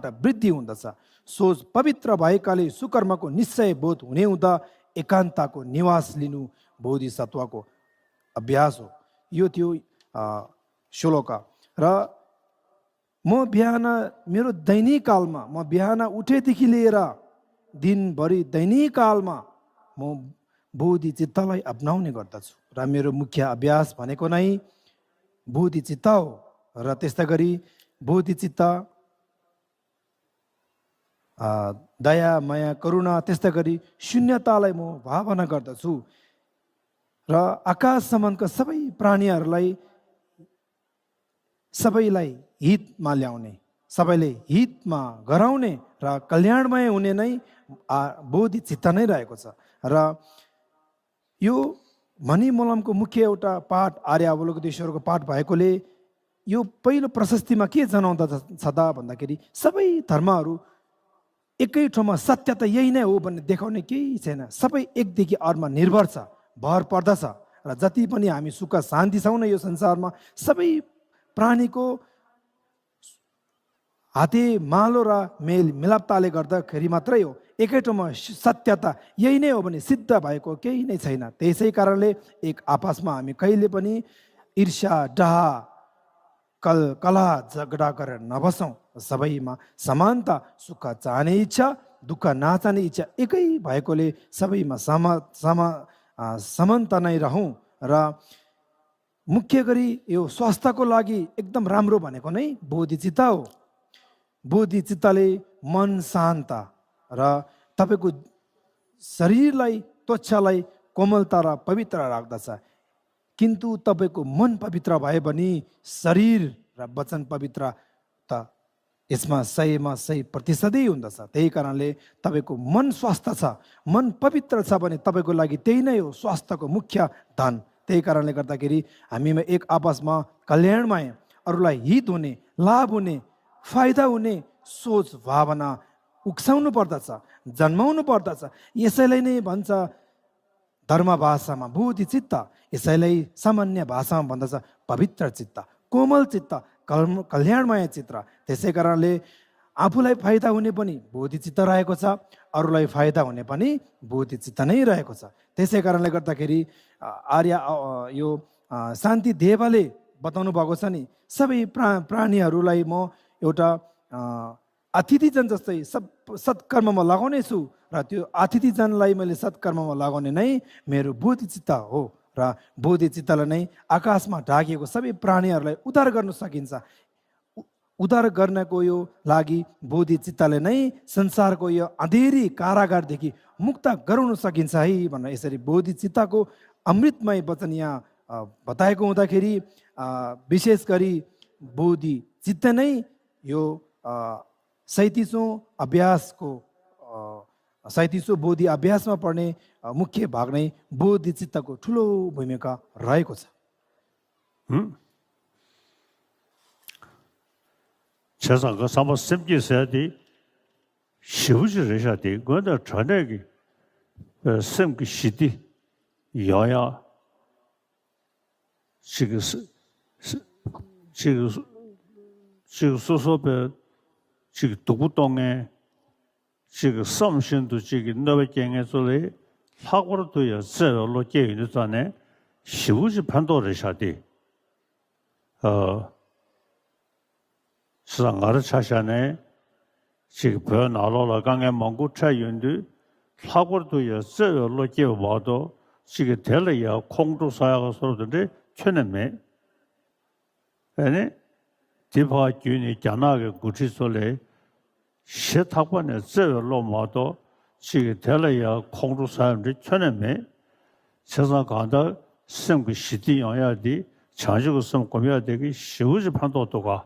वृद्धि हुँदछ। सोच पवित्र भएकाले सुकर्मको निश्चय बोध हुने हुँदा एकान्तको निवास लिनु बोधिसत्वको अभ्यास हो। यो थियो श्लोक। र म बिहान मेरो दैनिक कालमा म बिहान उठेदेखि लिएर दिनभरि दैनिक कालमा म बोधि चित्तलाई अपनाउने गर्दछु र मेरो मुख्य अभ्यास भनेको नै बोधि चित्त हो। र त्यस्तै गरी बोधि चित्त दया माया करुणा त्यस्तै गरी शून्यतालाई म भावना गर्दछु र आकाशसम्मका सबै प्राणीहरूलाई सबैलाई हितमा ल्याउने, सबैले हितमा गराउने र कल्याणमय हुने नै बोधि चित्त नै रहेको छ। र यो मणि मोलमको मुख्य एउटा पाठ आर्य अवलोकनेश्वरको पाठ भएकोले यो पहिलो प्रशस्तिमा के जनाउँदछ त भन्दाखेरि सबै धर्महरू एकै ठाउँमा सत्य त यही नै हो भन्ने देखाउने केही छैन। सबै एकदेखि अर्मा निर्भर छ, भर पर्दछ। र जति पनि हामी सुख शान्ति छौँ न यो संसारमा, सबै प्राणीको हाते मालो र मेल मिलापताले गर्दाखेरि मात्रै हो। एकै ठाउँमा सत्यता यही नै हो भने सिद्ध भएको केही नै छैन। त्यसै कारणले एक आपसमा हामी कहिले पनि ईर्ष्या डाहा कलह झगडा गरेर नबसौँ। सबैमा समानता, सुख चाहने इच्छा दुःख नचाहने इच्छा एकै भएकोले सबैमा समानता नै रहौँ। र मुख्य गरी यो स्वास्थ्यको लागि एकदम राम्रो भनेको नै बोधि चित्त हो। बोधि चित्तले मन शान्त र तपाईँको शरीरलाई त्वचालाई कोमलता र पवित्र राख्दछ। किन्तु तपाईँको मन पवित्र भयो भने शरीर र वचन पवित्र त यसमा 100% हुँदछ। त्यही कारणले तपाईँको मन स्वस्थ छ, मन पवित्र छ भने तपाईँको लागि त्यही नै हो स्वास्थ्यको मुख्य धन। त्यही कारणले गर्दाखेरि हामीमा एक आपसमा कल्याणमय, अरूलाई हित हुने, लाभ हुने, फाइदा हुने सोच भावना उक्साउनु पर्दछ, जन्माउनु पर्दछ। यसैलाई नै भन्छ धर्म भाषामा बोधि चित्त, यसैलाई सामान्य भाषामा भन्दछ पवित्र चित्त, कोमल चित्त, कल्याणमय चित्त। त्यसै कारणले आफूलाई फाइदा हुने पनि बोधि चित्त रहेको छ, अरूलाई फाइदा हुने पनि बोधि चित्त नै रहेको छ। त्यसै कारणले गर्दाखेरि आर्य यो शान्ति देवले बताउनु भएको छ नि, सबै प्राणीहरूलाई म एउटा अतिथिजन जस्तै सत्कर्ममा लगाउने छु र त्यो अतिथिजनलाई मैले सत्कर्ममा लगाउने नै मेरो बोधि चित्त हो। र बोधि चित्तलाई नै आकाशमा ढाकिएको सबै प्राणीहरूलाई उद्धार गर्न सकिन्छ। उद्धार गर्नको यो लागि बोधि चित्तले नै संसारको यो अँधेरी कारागारदेखि मुक्त गराउन सकिन्छ है भनेर यसरी बोधि चित्तको अमृतमय वचन यहाँ बताएको हुँदाखेरि विशेष गरी बोधि चित्त नै यो 37औं अभ्यासको 37औं बोधि अभ्यासमा पर्ने मुख्य भाग नै बोधि चित्तको ठुलो भूमिका रहेको छ। 세상과 사모 샘기서야디 시우지르샤디 그거다 전에기 샘기 시디 야야 지금 소소베 지금 도구동에 지금 섬신도 지금 너베경에서래 사고로도요 세월로 깨이는 전에 시우지 판도를 샤디 시장가를 차시하네 지금 변화로 강에蒙古菜云的사고로도요 세월로 깨워봐도 지금 될래야 공도 사야가 서로들이 최내매 아니 디바 균이 자나게 구치솔에 시타관에 세월로 마도 지금 될래야 공도 사람들이 최내매 세상 가다 생기 시디 영야디 장지고 좀 꾸며야 되기 쉬우지 판도도가